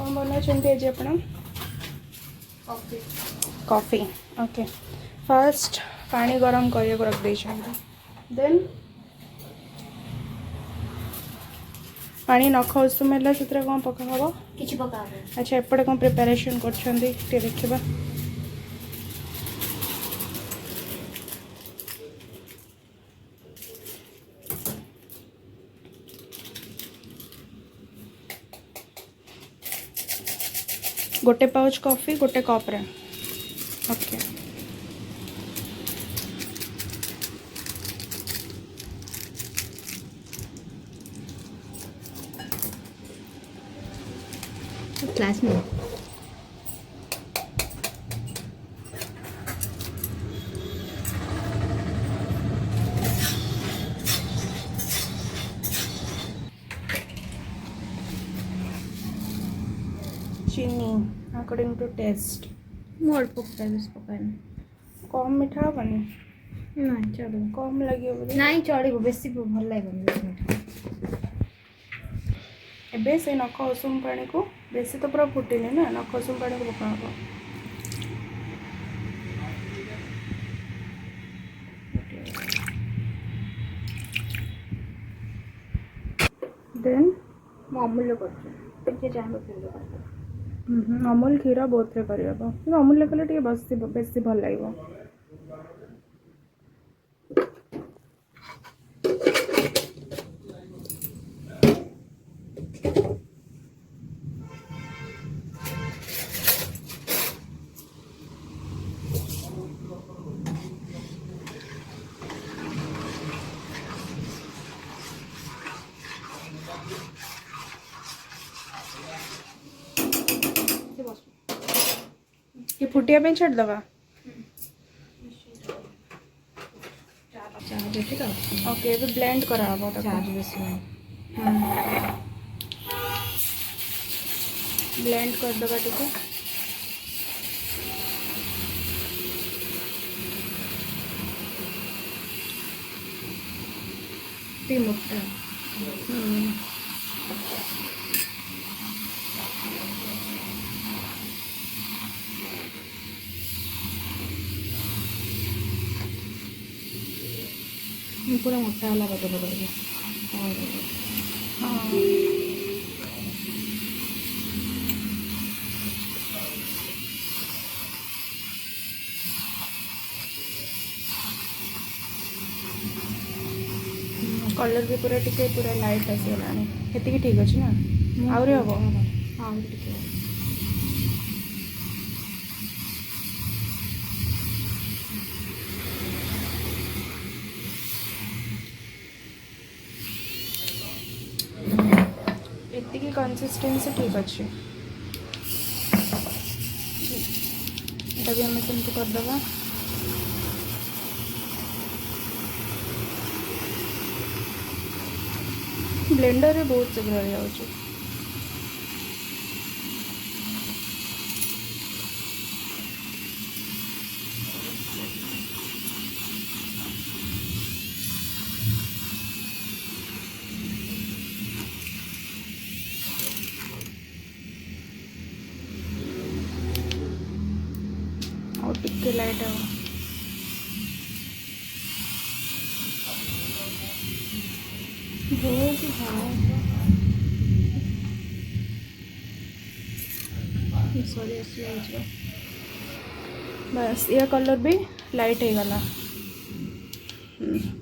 कौन बनाते आज आप? Coffee coffee. ओके फर्स्ट पानी गरम करने को रख दे। देन पानी नख उसुम है से कौन पका हम किसी पका अच्छा एपटे कौन प्रिपेरेसन कर देखा गोटे पाउच कॉफी गोटे कप रे ओके क्लास में चीनी अकॉर्डिंग टू टेस्ट मोर पकता है पकाने कम मीठा हेनी ना चलो कम लगे बोले नहीं चलो बेसी भल लगे एबे से नख उषुम पानी को बेसी तो पूरा फुटेनी ना नख उषुम पानी को पका हम देन अमूल्य कर अमूल क्षीर बहुत कर अमूल्य कले बेसी भल लगे ये फुटिया पे छड़ दवा ओके ये ब्लेंड करा हम ब्लेंड कर दवा टी मोटा पूरा मोटा वाला बदल पड़ेगा कलर भी पूरा टिके पूरा लाइट आसीगलानी ये ठीक अच्छे ना आहरी हम हाँ ये कंसिस्टेंसी ठीक अच्छे ये भी हमें सेमती करदे ब्लेंडर रे बहुत शीघ्र हो जाऊँ और टिक्के लाइट है बस ये कलर भी लाइट हो गला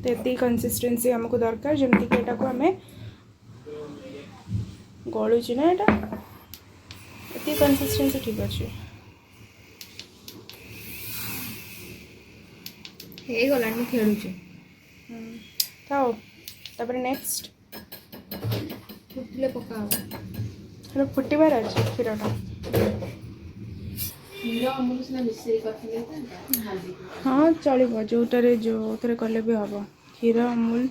तो ये कंसिस्टेंसी हमको दरकार जमती कि एटा को हमें गलुची ना एटा ये कंसिस्टेंसी ठीक अच्छे हे गलानी खेलुचे थाओ तापर नेक्स्ट फुटले पका हेलो फुटिबार अच्छे क्षीरटा हाँ चलो जो थे कले भी हम क्षीर अमूल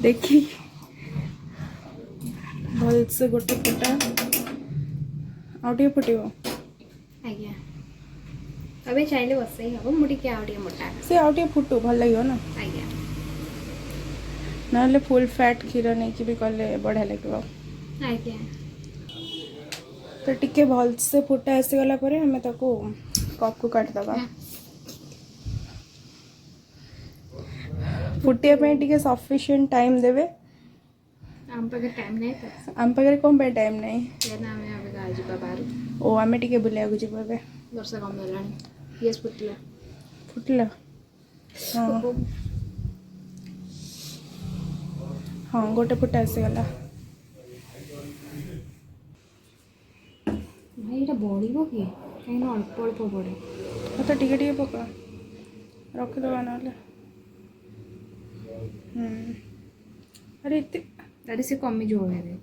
देखी भलसे गोटे फुटा आगे फुटो आज्ञा अबे चाहिए बस ही हम मुझे आगे मोटा से आगे फुटू भल लगे ना आज्ञा ना फुल फैट क्षीर नहीं कि भी कले बढ़िया लगे ଆଜ୍ଞା तो टिके भलसे फुटा आसीगला ପରେ ଆମେ ତାକୁ କପ୍କୁ କାଟିଦେବା। फुटिया ପାଇଁ ଟିକେ ସଫିସିଏଣ୍ଟ ଟାଇମ୍ ଦେବେ। ଆମ ପାଖରେ ଟାଇମ୍ ନାହିଁ ତ ଆମ ପାଖରେ କ'ଣ ପାଇଁ ଟାଇମ୍ ନାହିଁ? କାହିଁକିନା ଆମେ ଏବେ ଯିବା ବାହାରୁ ଓ ଆମେ ଟିକେ ବୁଲିବାକୁ ଯିବୁ ଏବେ। ବର୍ଷା କମିଗଲାଣି ପିଆଜ ଫୁଟିଲା ଫୁଟିଲା? ହଁ ହଁ ଗୋଟେ ଫୁଟା ଆସିଗଲା। ଭାଇ ଏଇଟା ବଢ଼ିବ କି କାହିଁକିନା ଅଳ୍ପ ଅଳ୍ପ ବଢ଼େ। ତ ଟିକେ ଟିକେ ପକା ରଖିଦେବା ନହେଲେ। अरे इतने ଆରେ ସେ କମିଯିବ ଭାଇ।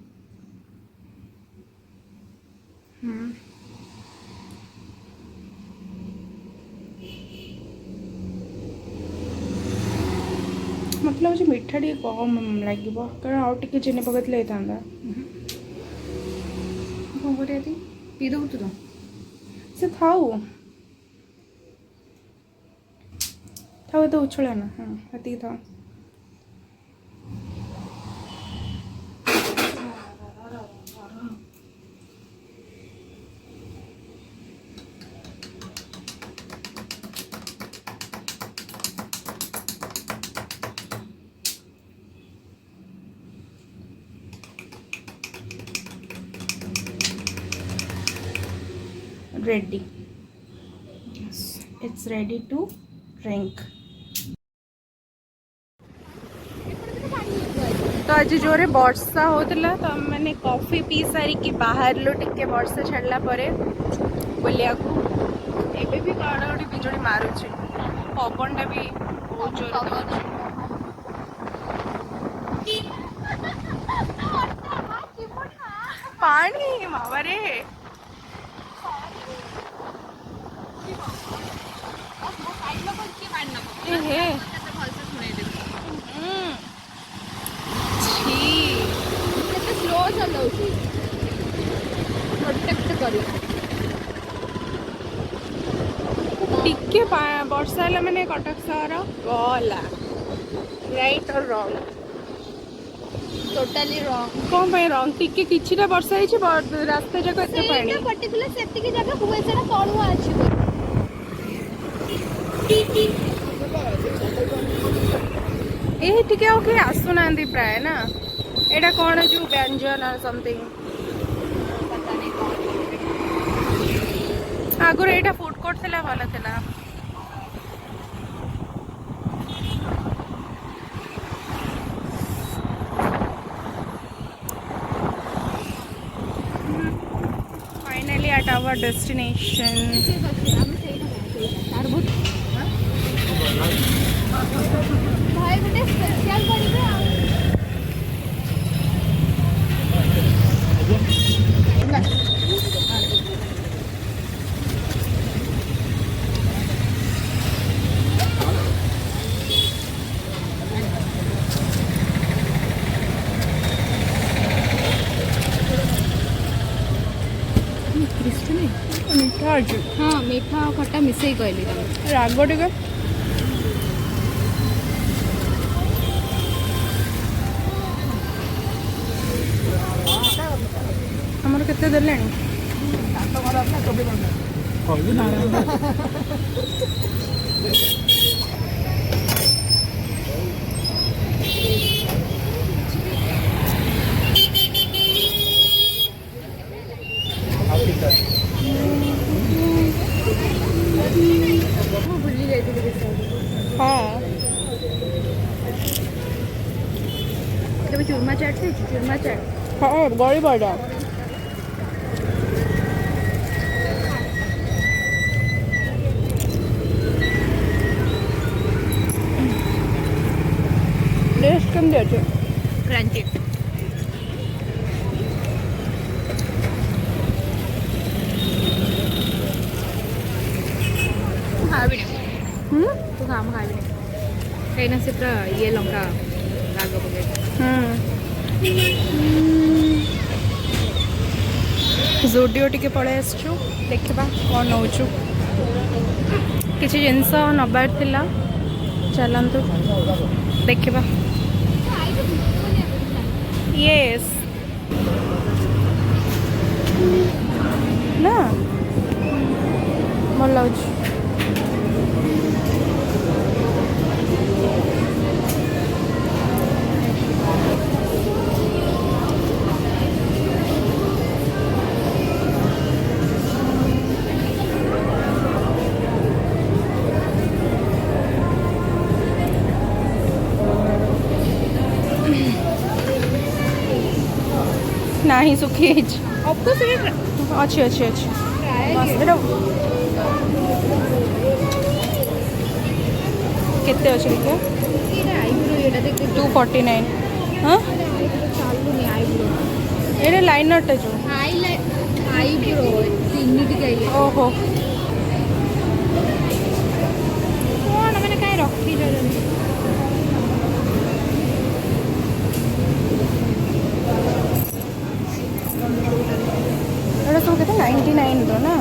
मत लाଗୁଛି ମିଠା ଟିକେ କମ୍ ଲାଗିବ କାରଣ ଆଉ ଟିକେ ଚିନି ପକାଇଥିଲେ ହେଇଥାନ୍ତା। କ'ଣ କରିବା ଏଠି ପିଇ ଦେବୁ ତୁ ତ ସେ ଥାଉ ଥାଉ ଏତେ ଉଛଳିଆ ନା। ହଁ ଏତିକି ଥାଉ। ready. Yes, it's ready to drink. तो आज जोरे वर्षा होता तो मैंने कॉफी पी सारिकी बाहर टिके वर्षा छाड़ला परे बुलिया को एबे भी घड़घड़ी बिजुली मारुଛି पवनटा भी बहुत जोर दଉଛି। पानी मावरे हे ସ୍ଲୋ ଚଲାଉଛି ପ୍ରୋଟେକ୍ଟ କରି टिके वर्षा है मैंने कटक सहर गला राइट और रॉन्ग ଟୋଟାଲି ରଙ୍ଗ कौन पे रॉन्ग टिके किछिटा वर्षा है रास्ता जाक एते पानी पर्टिकुलर सेफ्टी जगह हुए सेटा तळुआ अछि ए टिके ओके आसुना प्राय ना एटा कौन जो व्यंजन और समथिंग पता नहीं कौन आगुर एटा फूड कोर्ट थिला भलो थिला। Finally at our destination. भाई गोटे स्पेशल करिवे मीठा अच्छे हाँ मीठा और खट्टा मिसई कहली राग टिके आमर केते देलेनी भूली जाती हाँ चूरमा चाट से चूरमा चाट हाँ गड़ी पड़ा टेस्ट केमती अच्छे क्रांची खाबी तू काम खाबी कहीं से पूरा ये लंका राग पके जुडियो टिके पड़े आसचु देखा कौन नौचु किसी जिनस नबार थिला चलतु देखा। यस ନା ଭଲ ଲାଗୁଛି। ନାହିଁ ଶୁଖି ଯାଇଛି। ଅଫକୋର୍ସ ଅଛି ଅଛି ଅଛି ଏଇଟା କେତେ ଅଛି ଦେଖିବା। ଆଇବ୍ରୋ ଏଇଟା ଦେଖ 249 ହଁ ଚାଲୁନି ଆଇବ୍ରୋ ଏଇଟା ଲାଇନରଟା ଯେଉଁ ଆଇବ୍ରୋ ତିନିଟି ଖାଇଲେ ଓହୋ କ'ଣ ମାନେ କାହିଁ ରଖିଛନ୍ତି। ଏଇଟା ସବୁ କେତେ 99ର ନା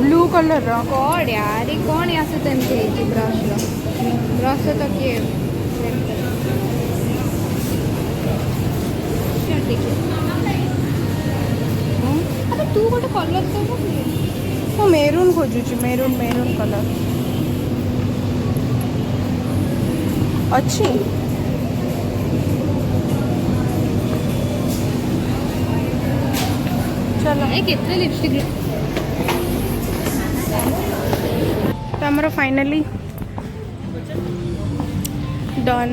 ବ୍ଲୁ କଲର୍ର କ'ଣ ୟାର କ'ଣ ଆସେ ତ ଏମିତି ହେଇଛି ବ୍ରସ୍ର ତ କିଏ ତୁ ଗୋଟେ କଲର୍ ତ ମୁଁ ମେରୁନ୍ ଖୋଜୁଛି ମେରୁନ୍ କଲର୍ ଅଛି। चलो କେତେ ଲିପଷ୍ଟିକ୍ तो आमर फाइनाली डन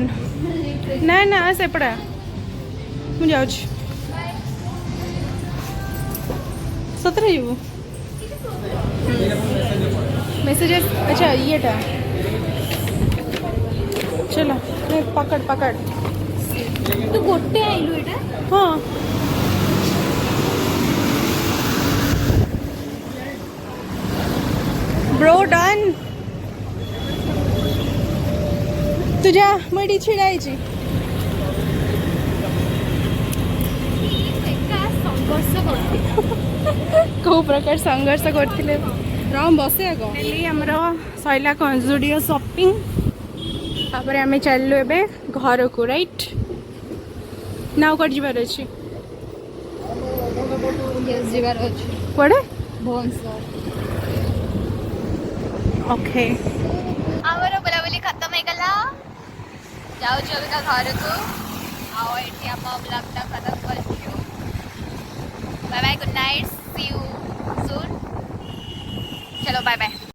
ना ना सेपड़ा मुझे जाऊँ सतरे जीवु मेसेजेस अच्छा येटा चलो नहीं पकड़ पकड़ तू गोटे आइलु एटा हाँ ब्रो डन तुझा मुझे छिड़ाई संघर्ष करते कौ प्रकार संघर्ष करते राम बसे आग आमर सैला कंजुडियो शॉपिंग तापर आम चलु ए घर को राइट ना कट जबार अच्छी जीवार अच्छे कड़े भुवनेश्वर ओके आमर बुलाबुली खत्म हो गला जाऊँ अबिका घर को आम ब्लॉगटा खत्म कर bye bye good night see you soon चलो बाय बाय।